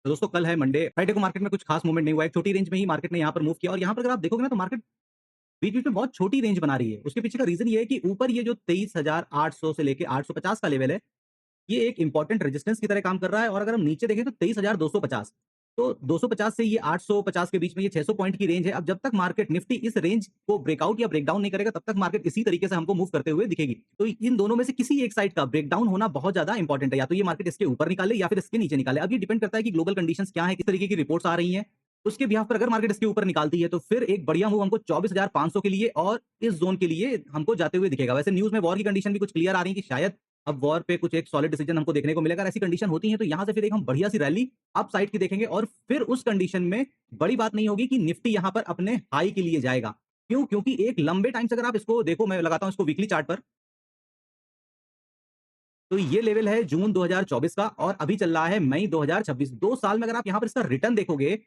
तो दोस्तों कल है मंडे, फ्राइडे को मार्केट में कुछ खास मूवमेंट नहीं हुआ है। एक छोटी रेंज में ही मार्केट ने यहाँ पर मूव किया और यहाँ पर अगर आप देखोगे ना तो मार्केट बीच-बीच में बहुत छोटी रेंज बना रही है। उसके पीछे का रीज़न ये है कि ऊपर ये जो 23,800 से लेके 850 का लेवल है, ये एक इम्पोर्टेंट रेजिस्टेंस की तरह काम कर रहा है और अगर हम नीचे देखें तो 23,250 तो 250 से ये 850 के बीच में ये 600 पॉइंट की रेंज है। अब जब तक मार्केट निफ्टी इस रेंज को ब्रेकआउट या ब्रेकडाउन नहीं करेगा, तब तक मार्केट इसी तरीके से हमको मूव करते हुए दिखेगी। तो इन दोनों में से किसी एक साइड का ब्रेकडाउन होना बहुत ज़्यादा इंपॉर्टेंट है। या तो ये मार्केट इसके ऊपर निकाले या फिर इसके नीचे निकाले। अब ये डिपेंड करता है कि ग्लोबल कंडीशंस क्या है, किस तरीके की रिपोर्ट्स आ रही हैं। उसके बिहाफ पर अगर मार्केट इसके ऊपर निकालती है, तो फिर एक बढ़िया मूव हमको 24,500 के लिए और इस ज़ोन के लिए हमको जाते हुए दिखेगा। वैसे न्यूज़ में वॉर की कंडीशन भी कुछ क्लियर आ रही है कि शायद अब वॉर पे कुछ एक सॉलिड डिसीजन हमको देखने को मिलेगा। अगर ऐसी कंडीशन होती है तो यहाँ से फिर एक हम बढ़िया सी रैली अप साइड की देखेंगे और फिर उस कंडीशन में बड़ी बात नहीं होगी कि निफ्टी यहाँ पर अपने हाई के लिए जाएगा। क्यों? क्योंकि एक लंबे टाइम से अगर आप इसको देखो, मैं लगाता हूँ इसको वीकली चार्ट पर, तो ये लेवल है जून 2024 का और अभी चल रहा है मई 2026। 2 साल में अगर आप यहाँ पर इसका रिटर्न देखोगे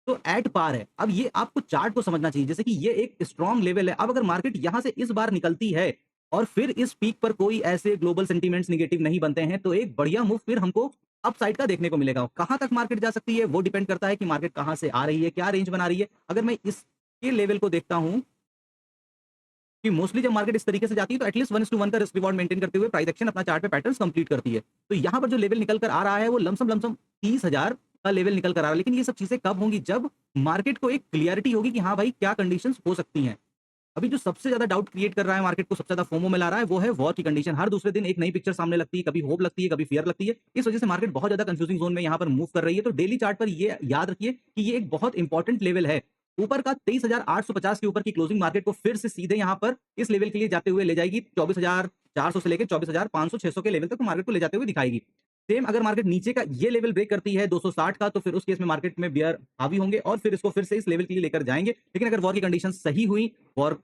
तो एट पार है। अब ये आपको चार्ट को समझना चाहिए, जैसे कि ये एक स्ट्रॉन्ग लेवल है। अब अगर मार्केट यहां से इस बार निकलती है और फिर इस पीक पर कोई ऐसे ग्लोबल सेंटीमेंट्स नेगेटिव नहीं बनते हैं, तो एक बढ़िया मूव फिर हमको अपसाइड का देखने को मिलेगा। कहां तक मार्केट जा सकती है वो डिपेंड करता है कि मार्केट कहां से आ रही है, क्या रेंज बना रही है। अगर मैं इसके लेवल को देखता हूं कि मोस्टली जब मार्केट इस तरीके से जाती है तो एटलीस्ट 1:1 का रिस्क रिवॉर्ड मेंटेन करते हुए प्राइस एक्शन अपना चार्ट पे पैटर्न्स कंप्लीट करती है। तो यहाँ पर जो लेवल निकल कर आ रहा है वो लमसम लमसम 30,000 का लेवल निकल कर आ रहा है। लेकिन ये सब चीजें कब होंगी? जब मार्केट को एक क्लियरिटी होगी कि हाँ भाई क्या कंडीशंस हो सकती हैं। अभी जो सबसे ज्यादा डाउट क्रिएट कर रहा है मार्केट को, सबसे ज्यादा फोमो में ला रहा है, वो है वॉर की कंडीशन। हर दूसरे दिन एक नई पिक्चर सामने लगती है, कभी होप लगती है, कभी फियर लगती है। इस वजह से मार्केट बहुत ज्यादा कंफ्यूजिंग जोन में यहाँ पर मूव कर रही है। तो डेली चार्ट पर ये याद रखिए कि ये एक बहुत इंपॉर्टेंट लेवल है। ऊपर का 23,850 के ऊपर की क्लोजिंग मार्केट को फिर से सीधे यहाँ पर इस लेवल के लिए जाते हुए ले जाएगी। 24,400 से लेकर 24,500 600 के लेवल तक तो मार्केट को ले जाते हुए दिखाएगी। सेम अगर मार्केट नीचे का ये लेवल ब्रेक करती है 260 का, तो फिर उस केस में मार्केट में बियर हावी होंगे और फिर इसको फिर से इस लेवल के लिए लेकर जाएंगे। लेकिन अगर वॉर की कंडीशन सही हुई, वॉर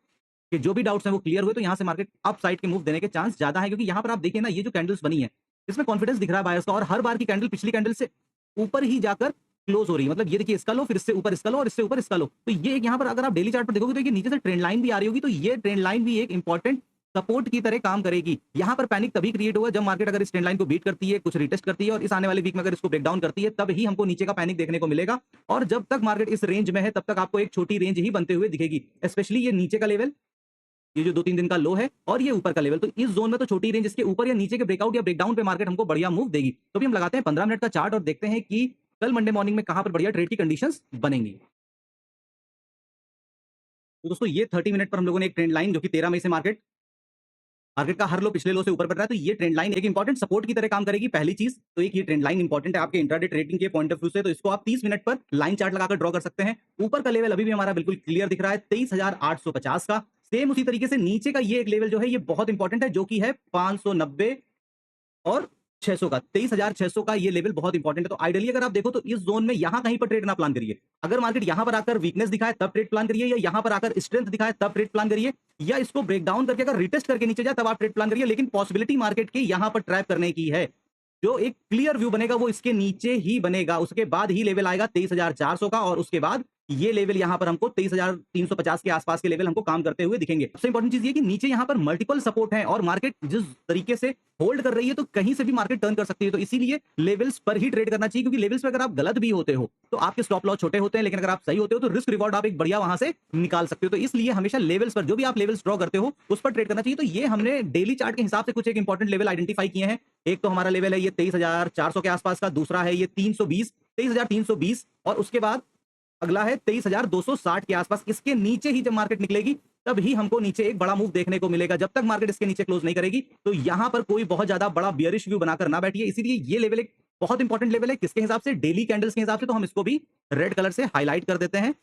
के जो भी डाउट्स हैं वो क्लियर हुए, तो यहाँ से मार्केट अप साइड के मूव देने के चांस ज्यादा है। क्योंकि यहाँ पर आप देखिए ना, ये जो कैंडल्स बनी है इसमें कॉन्फिडेंस दिख रहा है बायर्स का और हर बार की कैंडल पिछली कैंडल से ऊपर ही जाकर क्लोज हो रही है। मतलब ये देखिए, इसका लो, फिर इससे ऊपर इसका लो और इससे ऊपर इसका लो। तो ये एक यहाँ पर अगर आप डेली चार्ट पर देखोगे तो ये नीचे से ट्रेंड लाइन भी आ रही होगी। तो ये ट्रेंड लाइन भी एक इंपॉर्टेंट सपोर्ट की तरह काम करेगी। यहाँ पर पैनिक तभी क्रिएट होगा जब मार्केट अगर इस ट्रेंड लाइन को बीट करती है, कुछ रिटेस्ट करती है और इस आने वाले वीक में अगर इसको ब्रेकडाउन करती है, तब ही हमको नीचे का पैनिक देखने को मिलेगा। और जब तक मार्केट इस रेंज में है तब तक आपको एक छोटी रेंज ही बनते हुए दिखेगी। स्पेशली ये नीचे का लेवल, ये जो 2-3 दिन का लो है और ये ऊपर का लेवल, तो इस जोन में तो छोटी रेंज, इसके ऊपर या नीचे के ब्रेकआउट या ब्रेकडाउन पे मार्केट हमको बढ़िया मूव देगी। तो अभी हम लगाते हैं 15 मिनट का चार्ट और देखते हैं कि कल मंडे मॉर्निंग में कहां पर बढ़िया ट्रेड की कंडीशंस बनेंगी। तो दोस्तों ये 30 मिनट पर हम लोगों ने एक ट्रेंड लाइन, जो कि 13 मई से मार्केट मार्केट का हर लो पिछले लो से ऊपर बढ़ रहा है, तो ये ट्रेंड लाइन एक इंपॉर्टेंट सपोर्ट की तरह काम करेगी। पहली चीज तो एक ये ट्रेंड लाइन इंपॉर्टेंट है आपके इंट्राडे ट्रेडिंग के पॉइंट ऑफ व्यू से, तो इसको आप 30 मिनट पर लाइन चार्ट लगाकर ड्रॉ कर सकते हैं। ऊपर का लेवल अभी भी हमारा बिल्कुल क्लियर दिख रहा है 23,850 का। सेम उसी तरीके से नीचे का ये एक लेवल जो है ये बहुत इंपॉर्टेंट है, जो कि है 590 और 600 का। 23,600 का ये लेवल बहुत इंपॉर्टेंट है। तो आइडियली अगर आप देखो तो इस जोन में यहां कहीं पर ट्रेड ना प्लान करिए। अगर मार्केट यहां पर आकर वीकनेस दिखाए तब ट्रेड प्लान करिए, या यहां पर आकर स्ट्रेंथ दिखाए तब ट्रेड प्लान करिए, या इसको ब्रेक डाउन करके अगर रिटेस्ट करके नीचे जाए तब आप ट्रेड प्लान करिए। लेकिन पॉसिबिलिटी मार्केट के यहां पर ट्रैप करने की है। जो एक क्लियर व्यू बनेगा वो इसके नीचे ही बनेगा, उसके बाद ही लेवल आएगा 23,400 का और उसके बाद ये लेवल यहां पर हमको 23,350 के आसपास के लेवल हमको काम करते हुए दिखेंगे। सबसे इंपॉर्टेंट चीज ये कि नीचे यहां पर मल्टीपल सपोर्ट है और मार्केट जिस तरीके से होल्ड कर रही है तो कहीं से भी मार्केट टर्न कर सकती है। तो इसीलिए लेवल्स पर ही ट्रेड करना चाहिए, क्योंकि लेवल्स पे अगर आप गलत भी होते हो तो आपके स्टॉप लॉस छोटे होते हैं, लेकिन अगर आप सही होते हो तो रिस्क रिवॉर्ड आप एक बढ़िया वहां से निकाल सकते हो। तो इसलिए हमेशा लेवल्स पर, जो भी आप लेवल्स ड्रॉ करते हो उस पर ट्रेड करना चाहिए। तो ये हमने डेली चार्ट के हिसाब से कुछ एक इंपॉर्टेंट लेवल आइडेंटिफाई किए हैं। एक तो हमारा लेवल है ये 23,400 के आसपास का, दूसरा है ये 320 23,320 और उसके बाद अगला है 23,260 के आसपास। इसके नीचे ही जब मार्केट निकलेगी तब ही हमको नीचे एक बड़ा मूव देखने को मिलेगा। जब तक मार्केट इसके नीचे क्लोज नहीं करेगी तो यहां पर कोई बहुत ज्यादा बड़ा बियरिश व्यू बनाकर ना बैठिए। इसीलिए ये लेवल एक बहुत इंपॉर्टेंट लेवल है। किसके हिसाब से? डेली कैंडल्स के हिसाब से। तो हम इसको भी रेड कलर से हाईलाइट कर देते हैं।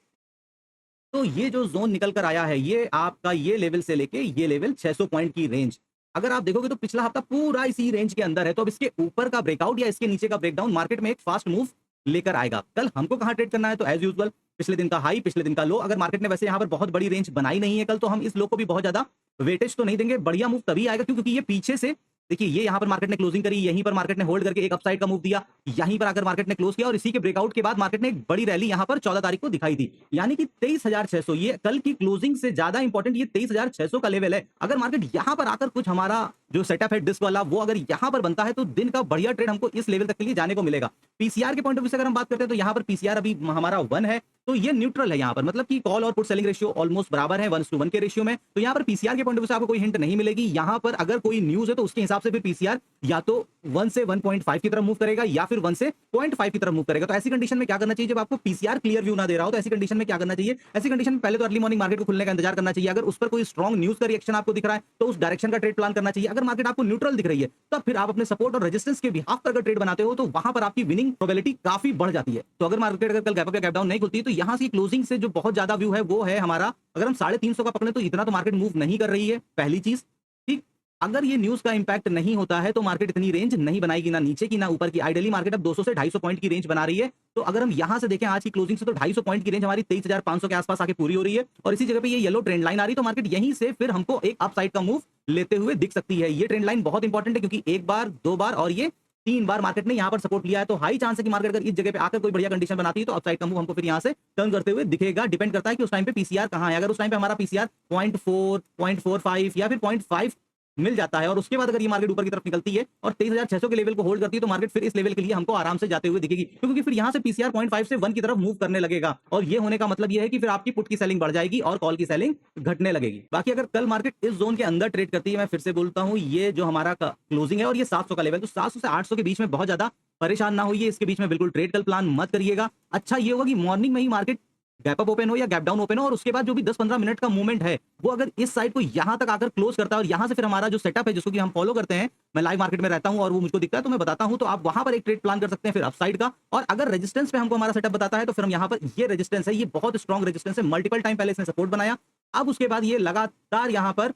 तो ये जो जोन निकल कर आया है ये आपका ये लेवल से लेके ये लेवल 600 पॉइंट की रेंज, अगर आप देखोगे तो पिछला हफ्ता पूरा इसी रेंज के अंदर है। तो अब इसके ऊपर का ब्रेकआउट या इसके नीचे का ब्रेकडाउन मार्केट में एक फास्ट मूव लेकर आएगा। कल हमको कहां ट्रेड करना है? तो एज यूजुअल पिछले दिन का हाई, पिछले दिन का लो। अगर मार्केट ने वैसे यहां पर बहुत बड़ी रेंज बनाई नहीं है कल, तो हम इस लो को भी बहुत ज्यादा वेटेज तो नहीं देंगे। बढ़िया मूव तभी आएगा क्योंकि ये पीछे से देखिए, ये यहां पर मार्केट ने क्लोजिंग करी, यहीं पर मार्केट ने होल्ड करके एक अपसाइड का मूव दिया, यहीं पर आकर मार्केट ने क्लोज किया और इसी के ब्रेकआउट के बाद मार्केट ने एक बड़ी रैली यहां पर 14 तारीख को दिखाई थी। यानी कि 23,600, ये कल की क्लोजिंग से ज्यादा इंपॉर्टेंट ये 23,600 का लेवल है। अगर मार्केट यहां पर आकर कुछ हमारा जो सेटअप है डिस्क वाला, वो अगर यहाँ पर बनता है तो दिन का बढ़िया ट्रेड हमको इस लेवल तक के लिए जाने को मिलेगा। पीसीआर के पॉइंट ऑफ व्यू से अगर हम बात करते हैं तो यहाँ पर पीसीआर अभी हमारा 1 है, तो ये न्यूट्रल है यहाँ पर, मतलब कि कॉल और पुट सेलिंग रेशियो ऑलमोस्ट बराबर है 1:1 के रेशियो में। तो यहाँ पर पीसीआर के पॉइंट ऑफ व्यू से आपको कोई हिंट नहीं मिलेगी। यहाँ पर अगर कोई न्यूज है तो उसके हिसाब से फिर पीसीआर या तो 1 से 1.5 की तरफ मूव करेगा या फिर 1 से 0.5 की तरफ मूव करेगा। तो ऐसी कंडीशन में क्या करना चाहिए, जब आपको पीसीआर क्लियर व्यू ना दे रहा हो तो ऐसी कंडीशन में क्या करना चाहिए, ऐसी कंडीशन में पहले तो अर्ली मॉर्निंग मार्केट को खुलने का इंतजार करना चाहिए। अगर उस पर कोई स्ट्रॉन्ग न्यूज का रिएक्शन आपको दिख रहा है तो उस डायरेक्शन का ट्रेड प्लान करना चाहिए। अगर मार्केट आपको न्यूट्रल दिख रही है तो फिर आप अपने सपोर्ट और रेजिस्टेंस के बिहाफ पर अगर ट्रेड बनाते हो तो वहां पर आपकी विनिंग प्रोबेबिलिटी काफी बढ़ जाती है। तो अगर मार्केट अगर कल गैप अप या गैप डाउन नहीं खुलती है तो यहां से क्लोजिंग से जो बहुत ज्यादा व्यू है वो है हमारा, अगर हम 350 का पकड़े तो इतना तो मार्केट मूव नहीं कर रही है, पहली चीज। ठीक, अगर ये न्यूज का इंपैक्ट नहीं होता है तो मार्केट इतनी रेंज नहीं बनाएगी, ना नीचे की ना ऊपर की। आइडियली मार्केट अब 200 से 250 पॉइंट की रेंज बना रही है। तो अगर हम यहां से देखें आज की क्लोजिंग से तो 250 पॉइंट की रेंज हमारी 23,500 के आसपास आके पूरी हो रही है और इसी जगह पे ये येलो ट्रेंड लाइन आ रही है। तो मार्केट यहीं से फिर हमको एक अपसाइड का मूव लेते हुए दिख सकती है। ये ट्रेंड लाइन बहुत इंपॉर्टेंट है क्योंकि एक बार, दो बार और ये 3 बार मार्केट ने यहां पर सपोर्ट लिया है। तो हाई चांस है कि मार्केट अगर इस जगह पे आकर कोई बढ़िया कंडीशन बनाती है तो अपसाइड का मूव हमको फिर यहां से टर्न करते हुए दिखेगा। डिपेंड करता है कि उस टाइम पे पीसीआर कहां है। अगर उस टाइम पे हमारा पीसीआर 0.4, 0.45 या फिर 0.5 मिल जाता है और उसके बाद अगर ये मार्केट ऊपर की तरफ निकलती है और 23,600 के लेवल को होल्ड करती है तो मार्केट फिर इस लेवल के लिए हमको आराम से जाते हुए दिखेगी, क्योंकि फिर यहां से पीसीआर 0.5 से 1 की तरफ मूव करने लगेगा। और ये होने का मतलब ये है कि फिर आपकी पुट की सेलिंग बढ़ जाएगी और कॉल की सेलिंग घटने लगेगी। बाकी अगर कल मार्केट इस जोन के अंदर ट्रेड करती है, मैं फिर से बोलता हूं, ये जो हमारा क्लोजिंग है और ये 700 का लेवल, तो 700 से 800 के बीच में बहुत ज्यादा परेशान ना होइए। इसके बीच में बिल्कुल ट्रेड कल प्लान मत करिएगा। अच्छा ये होगा कि मॉर्निंग में ही मार्केट गैप अप ओपन हो या गैप डाउन ओपन हो और उसके बाद जो भी 10-15 मिनट का मूवमेंट है वो अगर इस साइड को यहां तक आकर क्लोज करता है और यहां से फिर हमारा जो सेटअप है जिसको कि हम फॉलो करते हैं, मैं लाइव मार्केट में रहता हूं और वो मुझको दिखता है तो मैं बताता हूं, तो आप वहां पर एक ट्रेड प्लान कर सकते हैं फिर अपसाइड का। और अगर रेजिस्टेंस पे हमको हमारा सेटअप बताता है तो फिर हम यहां पर, ये रेजिस्टेंस है, ये बहुत स्ट्रॉन्ग रेजिस्टेंस है, मल्टीपल टाइम पहले इसने सपोर्ट बनाया, अब उसके बाद ये लगातार यहां पर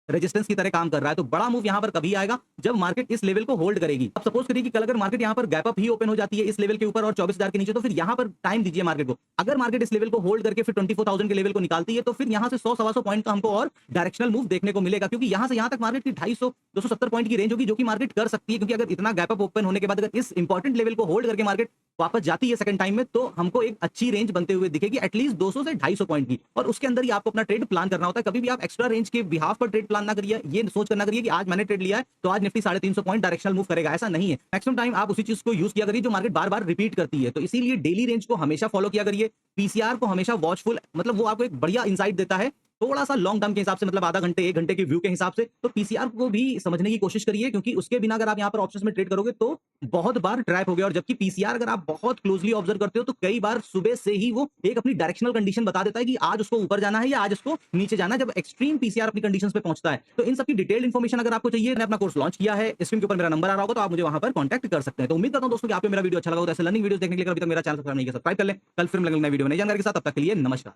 रेजिस्टेंस की तरह काम कर रहा है। तो बड़ा मूव यहां पर कभी आएगा जब मार्केट इस लेवल को होल्ड करेगी। अब सपोज करिए कि कल अगर मार्केट यहां पर गैप अप ही ओपन हो जाती है इस लेवल के ऊपर और 24,000 के नीचे, तो फिर यहां पर टाइम दीजिए मार्केट को। अगर मार्केट इस लेवल को होल्ड करके फिर 24,000 के लेवल को निकालती है तो फिर यहां से 100-125 पॉइंट का हमको और डायरेक्शनल मूव देखने को मिलेगा, क्योंकि यहां से यहां तक मार्केट की 250-270 पॉइंट की रेंज होगी जो कि मार्केट कर सकती है। क्योंकि अगर इतना गैप अप ओपन होने के बाद अगर इस इंपॉर्टेंट लेवल को होल्ड करके मार्केट वापस जाती है सेकंड टाइम में तो हमको एक अच्छी रेंज बनते हुए दिखेगी, एटलीस्ट 200 से 250 पॉइंट की। और उसके अंदर ही आपको अपना ट्रेड प्लान करना होता है। कभी भी आप एक्स्ट्रा रेंज के बिहाफ पर ट्रेड प्लान ना करिए, ये सोच करना करिए कि आज मैंने ट्रेड लिया है तो आज निफ्टी 350 पॉइंट डायरेक्शनल मूव करेगा, ऐसा नहीं है। मैक्सिमम टाइम आप उसी चीज को यूज किया करिए जो मार्केट बार बार रिपीट करती है। तो इसीलिए डेली रेंज को हमेशा फॉलो किया करिए, पीसीआर को हमेशा वॉचफुल, मतलब वो आपको एक बढ़िया इंसाइट देता है थोड़ा सा लॉन्ग टर्म के हिसाब से, मतलब आधा घंटे 1 घंटे के व्यू के हिसाब से। तो पीसीआर को भी समझने की कोशिश करिए, क्योंकि उसके बिना अगर आप यहाँ पर ऑप्शंस में ट्रेड करोगे तो बहुत बार ट्रैप हो गया। और जबकि पीसीआर अगर आप बहुत क्लोजली ऑब्जर्व करते हो तो कई बार सुबह से ही वो एक अपनी डायरेक्शनल कंडीशन बता देता है कि आज उसको ऊपर जाना है या आज उसको नीचे जाना है, जब एक्सट्रीम पीसीआर अपनी कंडीशंस पे पहुंचता है। तो इन सबकी डिटेल्ड इन्फॉर्मेशन अगर आपको चाहिए, मैंने अपना कोर्स लॉन्च किया है, स्क्रीन के ऊपर मेरा नंबर आ रहा होगा तो आप मुझे वहां पर कॉन्टैक्ट कर सकते हैं। तो उम्मीद करता हूं दोस्तों कि आपको मेरा वीडियो अच्छा लगा हो। तो ऐसे लर्निंग वीडियोस देखने के लिए अभी तक मेरा चैनल सब्सक्राइब नहीं किया, सब्सक्राइब कर ले। कल फिर मिलेंगे नई वीडियो में नई जानकारी के साथ, तब तक के लिए नमस्कार।